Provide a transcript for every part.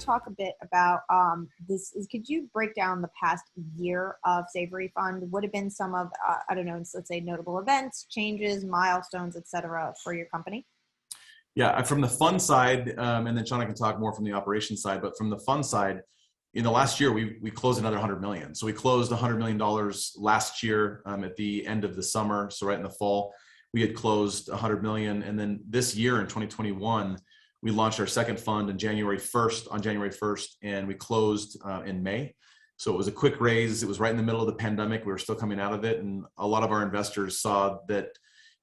talk a bit about this. Could you break down the past year of Savory Fund? What have been some of, I don't know, let's say notable events, changes, milestones, et cetera, for your company? Yeah, from the fund side, and then Shauna can talk more from the operations side, but from the fund side, in the last year, we closed another 100 million. So we closed $100 million last year at the end of the summer. So right in the fall, we had closed 100 million. And then this year in 2021, we launched our second fund on January 1st, and we closed in May. So it was a quick raise. It was right in the middle of the pandemic. We were still coming out of it. And a lot of our investors saw that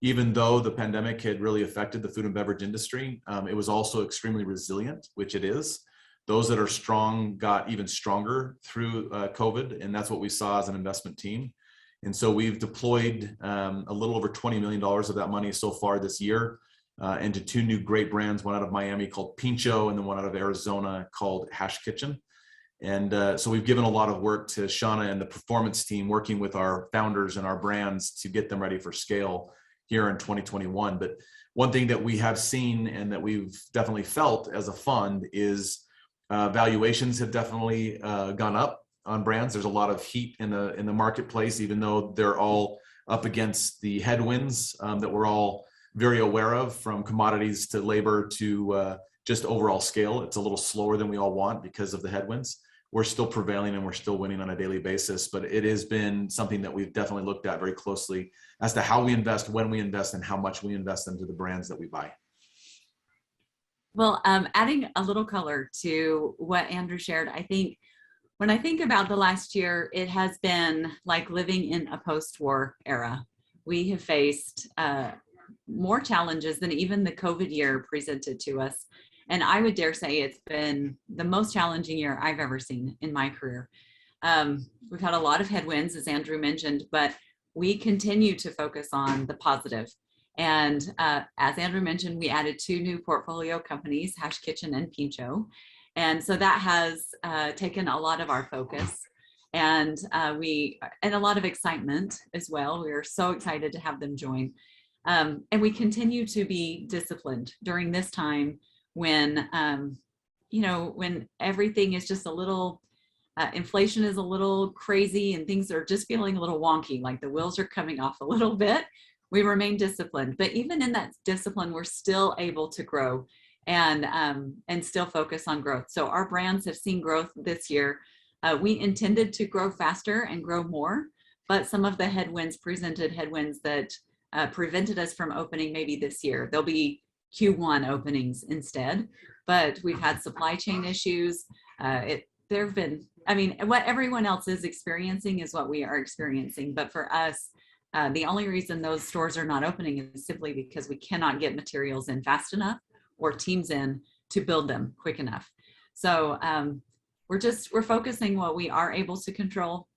even though the pandemic had really affected the food and beverage industry, it was also extremely resilient, which it is. Those that are strong got even stronger through COVID, and that's what we saw as an investment team. And so we've deployed a little over $20 million of that money so far this year into two new great brands, one out of Miami called Pincho, and then one out of Arizona called Hash Kitchen. And so we've given a lot of work to Shauna and the performance team, working with our founders and our brands to get them ready for scale here in 2021. But one thing that we have seen and that we've definitely felt as a fund is valuations have definitely gone up on brands. There's a lot of heat in the marketplace, even though they're all up against the headwinds that we're all very aware of, from commodities to labor to just overall scale. It's a little slower than we all want because of the headwinds. We're still prevailing and we're still winning on a daily basis, but it has been something that we've definitely looked at very closely as to how we invest, when we invest, and how much we invest into the brands that we buy. Well, adding a little color to what Andrew shared, I think when I think about the last year, it has been like living in a post-war era. We have faced more challenges than even the COVID year presented to us. And I would dare say it's been the most challenging year I've ever seen in my career. We've had a lot of headwinds, as Andrew mentioned, but we continue to focus on the positive. And as Andrew mentioned, we added two new portfolio companies, Hash Kitchen and Pincho. And so that has taken a lot of our focus and a lot of excitement as well. We are so excited to have them join. And we continue to be disciplined during this time when, when everything is just a little, inflation is a little crazy and things are just feeling a little wonky, like the wheels are coming off a little bit. We remain disciplined, but even in that discipline, we're still able to grow and still focus on growth. So our brands have seen growth this year. We intended to grow faster and grow more, but some of the headwinds presented headwinds that prevented us from opening maybe this year. There'll be Q1 openings instead, but we've had supply chain issues. There have been, what everyone else is experiencing is what we are experiencing. But for us, the only reason those stores are not opening is simply because we cannot get materials in fast enough or teams in to build them quick enough. So we're focusing what we are able to control.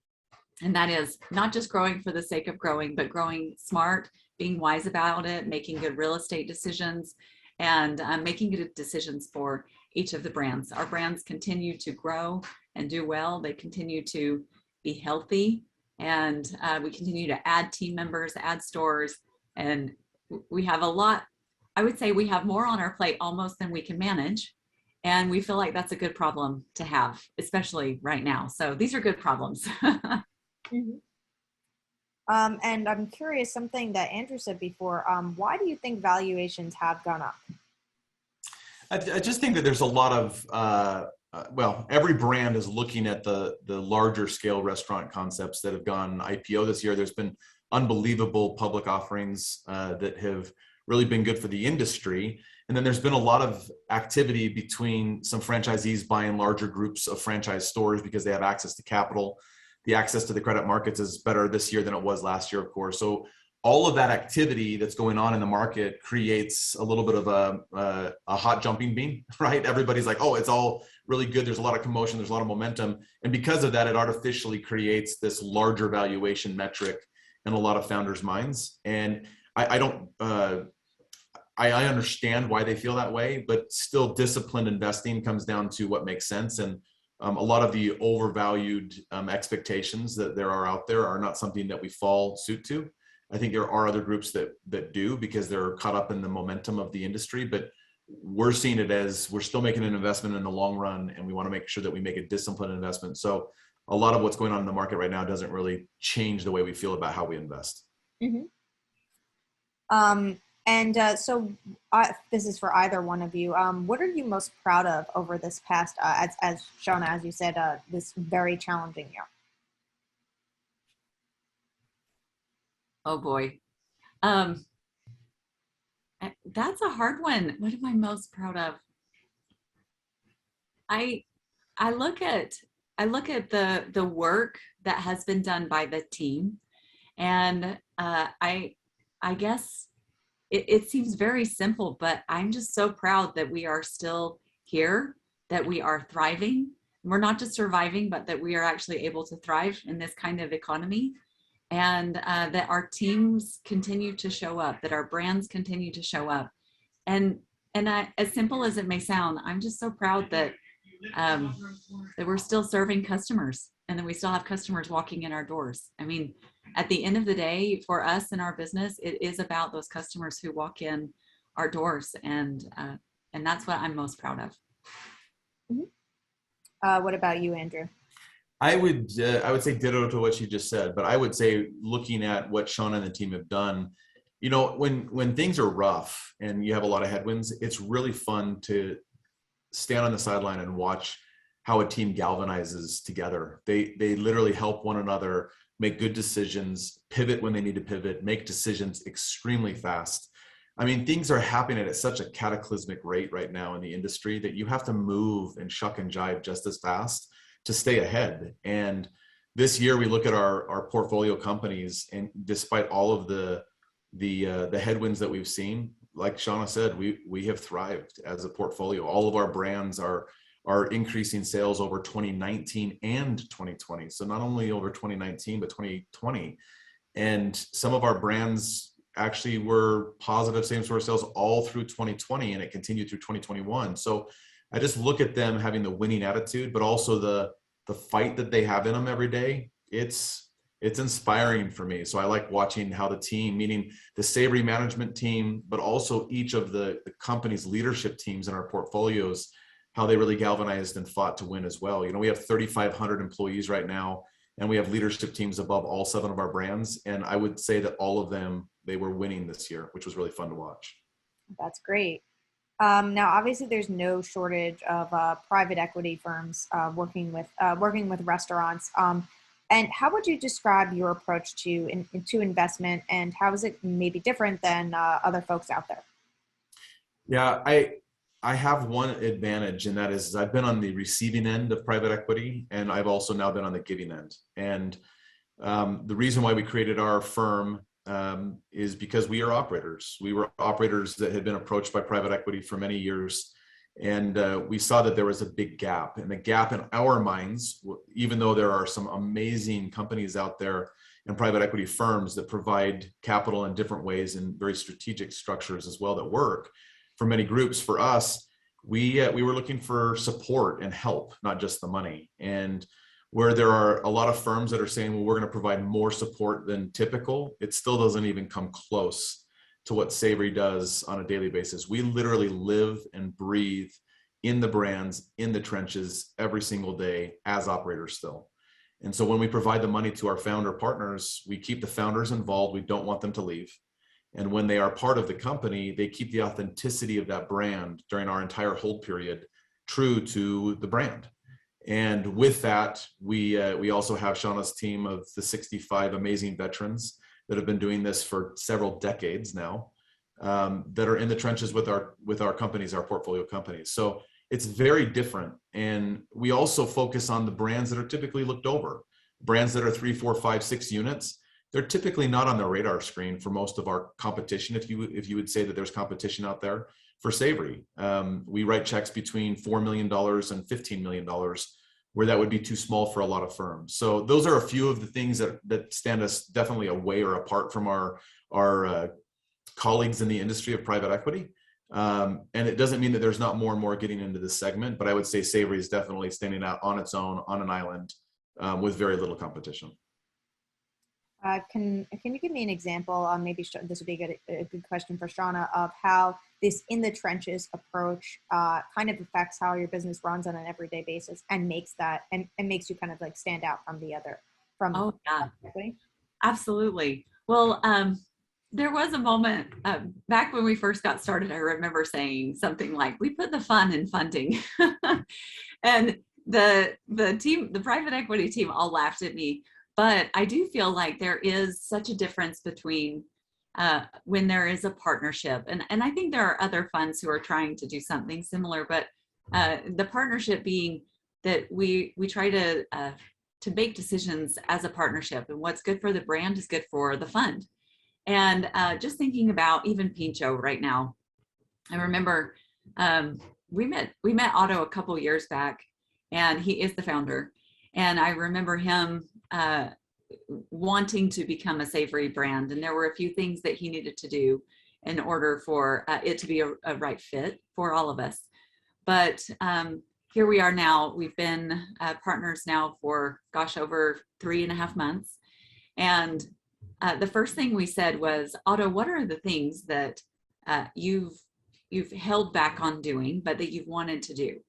And that is not just growing for the sake of growing, but growing smart, being wise about it, making good real estate decisions, and making good decisions for each of the brands. Our brands continue to grow and do well. They continue to be healthy. And we continue to add team members, add stores, and we have a lot. I would say we have more on our plate almost than we can manage. And we feel like that's a good problem to have, especially right now. So these are good problems. Mm-hmm. And I'm curious, something that Andrew said before, why do you think valuations have gone up? I just think that there's a lot of, every brand is looking at the larger scale restaurant concepts that have gone IPO this year. There's been unbelievable public offerings that have really been good for the industry. And then there's been a lot of activity between some franchisees buying larger groups of franchise stores because they have access to capital. The access to the credit markets is better this year than it was last year, of course. So all of that activity that's going on in the market creates a little bit of a hot jumping bean, right? Everybody's like, oh, it's all really good. There's a lot of commotion. There's a lot of momentum. And because of that, it artificially creates this larger valuation metric in a lot of founders' minds. And I understand why they feel that way, but still disciplined investing comes down to what makes sense. And a lot of the overvalued expectations that there are out there are not something that we fall suit to. I think there are other groups that do because they're caught up in the momentum of the industry, but we're seeing it as we're still making an investment in the long run, and we want to make sure that we make a disciplined investment. So a lot of what's going on in the market right now doesn't really change the way we feel about how we invest. Mm-hmm. So this is for either one of you. What are you most proud of over this past, as Shauna, as you said, this very challenging year? Oh boy. That's a hard one. What am I most proud of? I look at the work that has been done by the team, and I guess it seems very simple, but I'm just so proud that we are still here, that we are thriving. We're not just surviving, but that we are actually able to thrive in this kind of economy, and that our teams continue to show up, that our brands continue to show up. And as simple as it may sound, I'm just so proud that that we're still serving customers, and that we still have customers walking in our doors. I mean, at the end of the day, for us in our business, it is about those customers who walk in our doors, and that's what I'm most proud of. Mm-hmm. What about you, Andrew? I would say ditto to what you just said, but I would say, looking at what Shauna and the team have done, you know, when things are rough and you have a lot of headwinds, it's really fun to stand on the sideline and watch how a team galvanizes together. They literally help one another make good decisions, pivot when they need to pivot, make decisions extremely fast. I mean, things are happening at such a cataclysmic rate right now in the industry that you have to move and shuck and jive just as fast to stay ahead. And this year we look at our portfolio companies, and despite all of the headwinds that we've seen, like Shauna said, we have thrived as a portfolio. All of our brands are increasing sales over 2019 and 2020. So not only over 2019, but 2020. And some of our brands actually were positive same-store sales all through 2020, and it continued through 2021. So I just look at them having the winning attitude, but also the fight that they have in them every day. It's inspiring for me. So I like watching how the team, meaning the Savory management team, but also each of the company's leadership teams in our portfolios, how they really galvanized and fought to win as well. You know, we have 3,500 employees right now, and we have leadership teams above all 7 of our brands. And I would say that all of them, they were winning this year, which was really fun to watch. That's great. Now, obviously, there's no shortage of private equity firms working with restaurants. And how would you describe your approach to investment, and how is it maybe different than other folks out there? Yeah, I have one advantage, and that is I've been on the receiving end of private equity, and I've also now been on the giving end. And the reason why we created our firm is because we are operators. We were operators that had been approached by private equity for many years. And we saw that there was a big gap, and the gap in our minds, even though there are some amazing companies out there and private equity firms that provide capital in different ways and very strategic structures as well that work for many groups. For us, we were looking for support and help, not just the money. And where there are a lot of firms that are saying, well, we're going to provide more support than typical, it still doesn't even come close to what Savory does on a daily basis. We literally live and breathe in the brands, in the trenches every single day as operators still. And so when we provide the money to our founder partners, we keep the founders involved. We don't want them to leave. And when they are part of the company, they keep the authenticity of that brand during our entire hold period true to the brand. And with that, we also have Shauna's team of the 65 amazing veterans that have been doing this for several decades now, that are in the trenches with our companies, our portfolio companies. So it's very different. And we also focus on the brands that are typically looked over. Brands that are 3, 4, 5, 6 units, they're typically not on the radar screen for most of our competition. If you would say that there's competition out there for Savory, we write checks between $4 million and $15 million, where that would be too small for a lot of firms. So those are a few of the things that stand us definitely away or apart from our colleagues in the industry of private equity. And it doesn't mean that there's not more and more getting into this segment, but I would say Savory is definitely standing out on its own, on an island, with very little competition. Can you give me an example? Maybe this would be a good question for Shauna, of how this in the trenches approach kind of affects how your business runs on an everyday basis and makes that and makes you kind of like stand out from the other from Oh yeah, everybody. absolutely. Well, there was a moment back when we first got started. I remember saying something like, "We put the fun in funding," and the team, the private equity team, all laughed at me. But I do feel like there is such a difference between when there is a partnership, and I think there are other funds who are trying to do something similar. But the partnership being that we try to make decisions as a partnership, and what's good for the brand is good for the fund. And just thinking about even Pincho right now, I remember we met Otto a couple years back, and he is the founder. And I remember him wanting to become a savory brand, and there were a few things that he needed to do in order for it to be a right fit for all of us. But here we are now. We've been partners now for, gosh, over 3.5 months. And the first thing we said was, Otto, what are the things that you've held back on doing, but that you've wanted to do?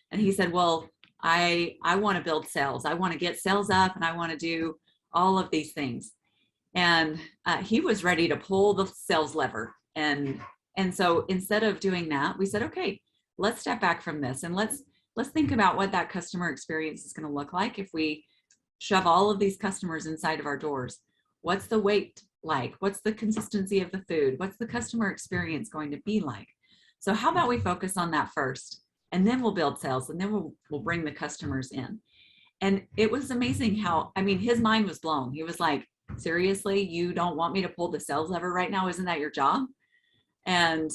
And he said, well, I want to build sales. I want to get sales up, and I want to do all of these things. And he was ready to pull the sales lever. And so instead of doing that, we said, okay, let's step back from this, and let's think about what that customer experience is going to look like if we shove all of these customers inside of our doors. What's the wait like? What's the consistency of the food? What's the customer experience going to be like? So how about we focus on that first, and then we'll build sales, and then we'll bring the customers in. And it was amazing how, I mean, his mind was blown. He was like, seriously, you don't want me to pull the sales lever right now? Isn't that your job? And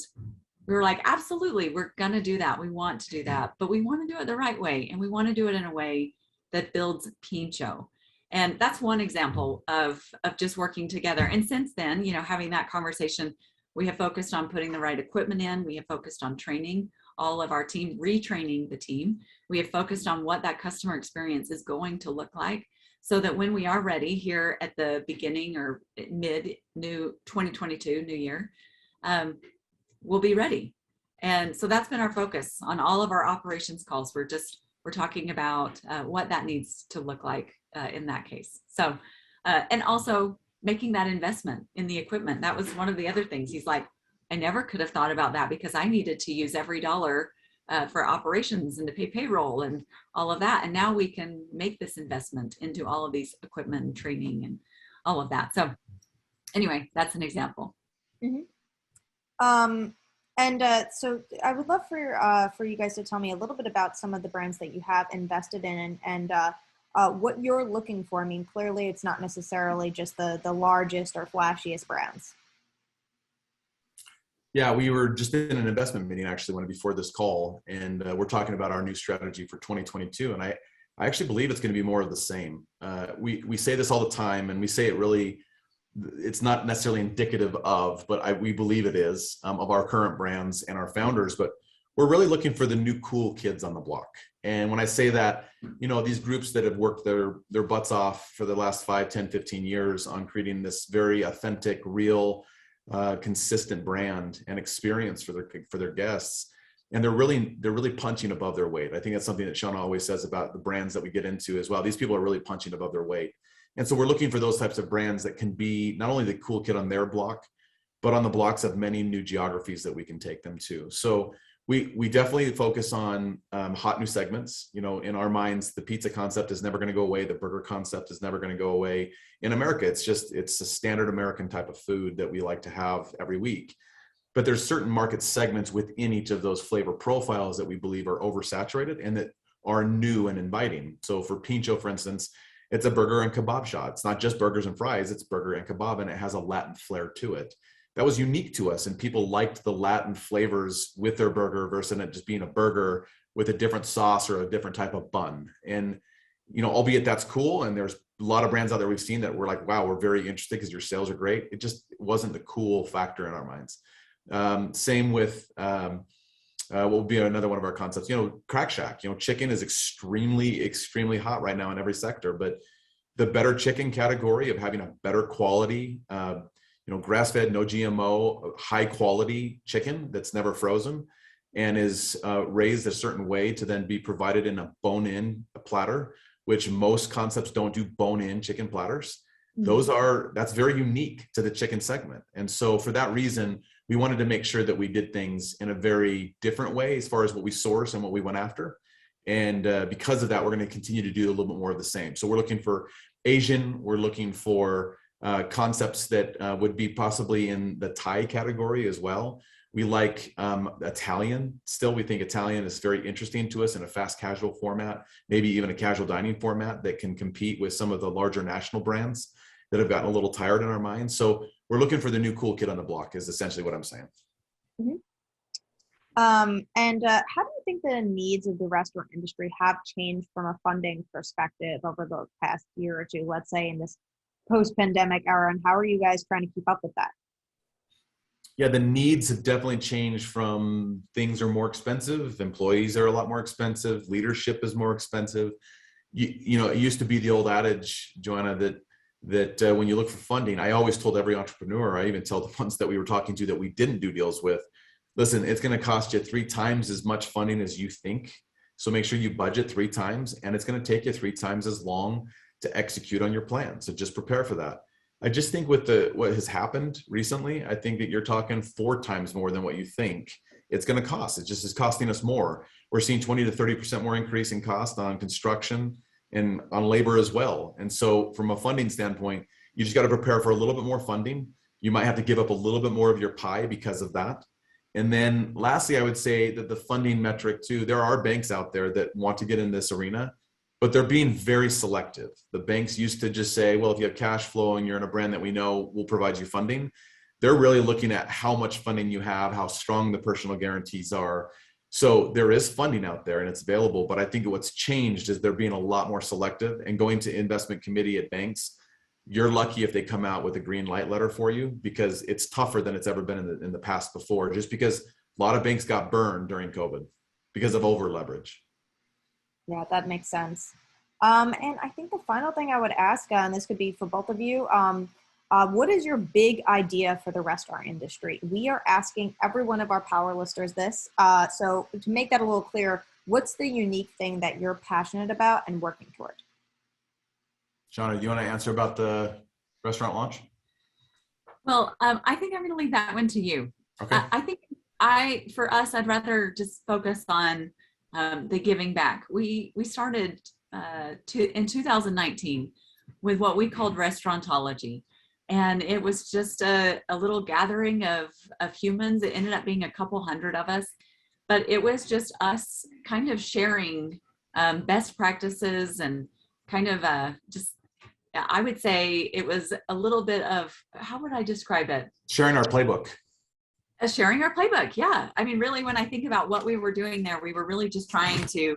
we were like, absolutely, we're going to do that. We want to do that, but we want to do it the right way. And we want to do it in a way that builds Pincho. And that's one example of just working together. And since then, you know, having that conversation, we have focused on putting the right equipment in. We have focused on training all of our team, retraining the team. We have focused on what that customer experience is going to look like, so that when we are ready here at the beginning or mid new 2022 new year, we'll be ready. And so that's been our focus on all of our operations calls. We're talking about what that needs to look like in that case. So, and also making that investment in the equipment. That was one of the other things. He's like, I never could have thought about that, because I needed to use every dollar for operations and to pay payroll and all of that. And now we can make this investment into all of these equipment and training and all of that. So anyway, that's an example. Mm-hmm. So I would love for you guys to tell me a little bit about some of the brands that you have invested in, and what you're looking for. I mean, clearly it's not necessarily just the largest or flashiest brands. Yeah, we were just in an investment meeting actually before this call, and we're talking about our new strategy for 2022. And I actually believe it's going to be more of the same. We say this all the time, and we say it really, it's not necessarily indicative of, but we believe it is, of our current brands and our founders. But we're really looking for the new cool kids on the block. And when I say that, you know, these groups that have worked their butts off for the last 5, 10, 15 years on creating this very authentic, real, consistent brand and experience for their guests, and they're really punching above their weight. I think that's something that Shauna always says about the brands that we get into as well. These people are really punching above their weight, and so we're looking for those types of brands that can be not only the cool kid on their block, but on the blocks of many new geographies that we can take them to. So we definitely focus on hot new segments. You know, in our minds, the pizza concept is never going to go away. The burger concept is never going to go away. In America, it's a standard American type of food that we like to have every week. But there's certain market segments within each of those flavor profiles that we believe are oversaturated and that are new and inviting. So for Pincho, for instance, it's a burger and kebab shop. It's not just burgers and fries, it's burger and kebab, and it has a Latin flair to it. That was unique to us, and people liked the Latin flavors with their burger versus it just being a burger with a different sauce or a different type of bun. And, you know, albeit that's cool, and there's a lot of brands out there we've seen that we're like, wow, we're very interested because your sales are great. It just wasn't the cool factor in our minds. Same with what will be another one of our concepts, you know, Crack Shack. You know, chicken is extremely, extremely hot right now in every sector, but the better chicken category of having a better quality, grass-fed, no GMO, high quality chicken that's never frozen and is raised a certain way to then be provided in a bone-in platter, which most concepts don't do bone-in chicken platters. That's very unique to the chicken segment. And so for that reason, we wanted to make sure that we did things in a very different way as far as what we source and what we went after. And because of that, we're going to continue to do a little bit more of the same. So we're looking for Asian, we're looking for concepts that would be possibly in the Thai category as well. We like Italian still. We think Italian is very interesting to us in a fast casual format, maybe even a casual dining format that can compete with some of the larger national brands that have gotten a little tired in our minds. So we're looking for the new cool kid on the block is essentially what I'm saying. Mm-hmm. How do you think the needs of the restaurant industry have changed from a funding perspective over the past year or two, let's say in this post-pandemic era, and how are you guys trying to keep up with that? Yeah, the needs have definitely changed from things are more expensive, employees are a lot more expensive, leadership is more expensive. You know, it used to be the old adage, Joanna, that when you look for funding, I always told every entrepreneur, I even tell the ones that we were talking to that we didn't do deals with, listen, it's going to cost you 3 times as much funding as you think. So make sure you budget 3 times, and it's going to take you 3 times as long to execute on your plan. So just prepare for that. I just think with what has happened recently, I think that you're talking 4 times more than what you think it's going to cost. It just is costing us more. We're seeing 20 to 30% more increase in cost on construction and on labor as well. And so from a funding standpoint, you just got to prepare for a little bit more funding. You might have to give up a little bit more of your pie because of that. And then lastly, I would say that the funding metric too, there are banks out there that want to get in this arena, but they're being very selective. The banks used to just say, well, if you have cash flow and you're in a brand that we know will provide you funding, they're really looking at how much funding you have, how strong the personal guarantees are. So there is funding out there and it's available, but I think what's changed is they're being a lot more selective and going to investment committee at banks. You're lucky if they come out with a green light letter for you because it's tougher than it's ever been in the past before, just because a lot of banks got burned during COVID because of over leverage. Yeah, that makes sense. And I think the final thing I would ask, and this could be for both of you, what is your big idea for the restaurant industry? We are asking every one of our power listers this. So to make that a little clearer, what's the unique thing that you're passionate about and working toward? Shauna, do you want to answer about the restaurant launch? Well, I think I'm going to leave that one to you. Okay. I think for us, I'd rather just focus on the giving back. We started in 2019 with what we called restaurantology. And it was just a little gathering of humans. It ended up being a couple hundred of us, but it was just us kind of sharing best practices and kind of I would say it was a little bit of, how would I describe it? Sharing our playbook. Sharing our playbook. Yeah. I mean, really, when I think about what we were doing there, we were really just trying to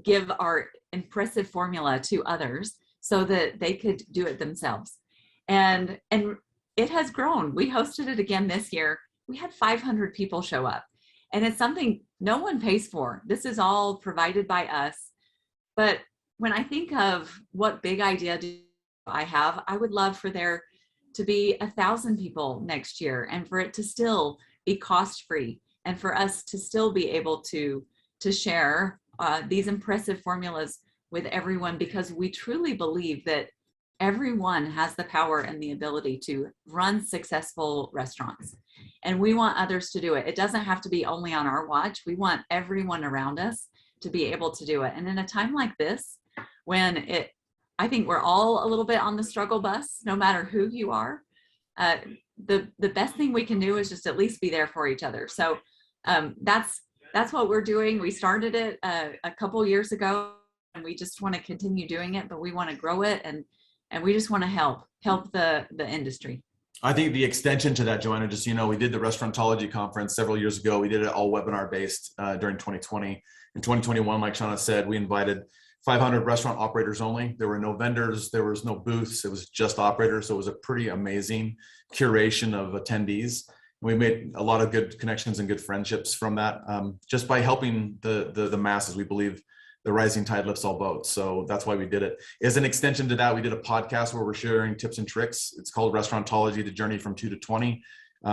give our impressive formula to others so that they could do it themselves. And it has grown. We hosted it again this year. We had 500 people show up, and it's something no one pays for. This is all provided by us. But when I think of what big idea do I have, I would love for there to be 1,000 people next year and for it to still be cost-free and for us to still be able to share these impressive formulas with everyone, because we truly believe that everyone has the power and the ability to run successful restaurants. And we want others to do it. It doesn't have to be only on our watch. We want everyone around us to be able to do it. And in a time like this, when I think we're all a little bit on the struggle bus, no matter who you are, the best thing we can do is just at least be there for each other. So that's what we're doing. We started it a couple years ago, and we just want to continue doing it, but we want to grow it, and we just want to help the industry. I think the extension to that, Joanna, just, we did the Restaurantology conference several years ago. We did it all webinar based during 2020. In 2021, like Shauna said, we invited 500 restaurant operators only. There were no vendors, there was no booths, it was just operators. So it was a pretty amazing curation of attendees. We made a lot of good connections and good friendships from that, just by helping the masses. We believe the rising tide lifts all boats. So that's why we did it. As an extension to that, we did a podcast where we're sharing tips and tricks. It's called Restaurantology, the journey from 2 to 20,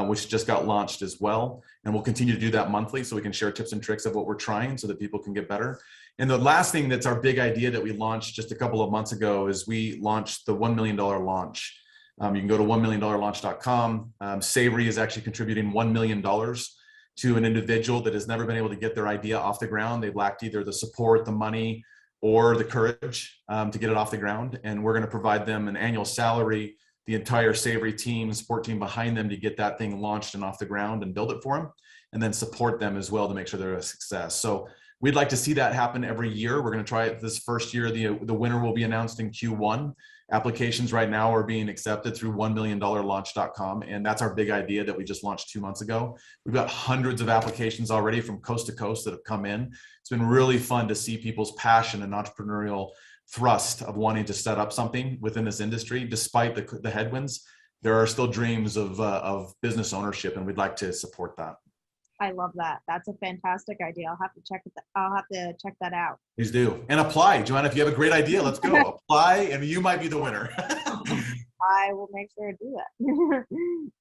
which just got launched as well. And we'll continue to do that monthly so we can share tips and tricks of what we're trying so that people can get better. And the last thing that's our big idea that we launched just a couple of months ago is we launched the $1 million launch. You can go to $1millionlaunch.com. Savory is actually contributing $1 million to an individual that has never been able to get their idea off the ground. They've lacked either the support, the money, or the courage to get it off the ground. And we're going to provide them an annual salary, the entire Savory team, support team behind them to get that thing launched and off the ground and build it for them, and then support them as well to make sure they're a success. So we'd like to see that happen every year. We're going to try it this first year. The winner will be announced in Q1. Applications right now are being accepted through $1millionlaunch.com. And that's our big idea that we just launched 2 months ago. We've got hundreds of applications already from coast to coast that have come in. It's been really fun to see people's passion and entrepreneurial thrust of wanting to set up something within this industry. Despite the headwinds, there are still dreams of business ownership, and we'd like to support that. I love that. That's a fantastic idea. I'll have to check that out. Please do. And apply. Joanna, if you have a great idea, let's go. Apply, and you might be the winner. I will make sure to do that.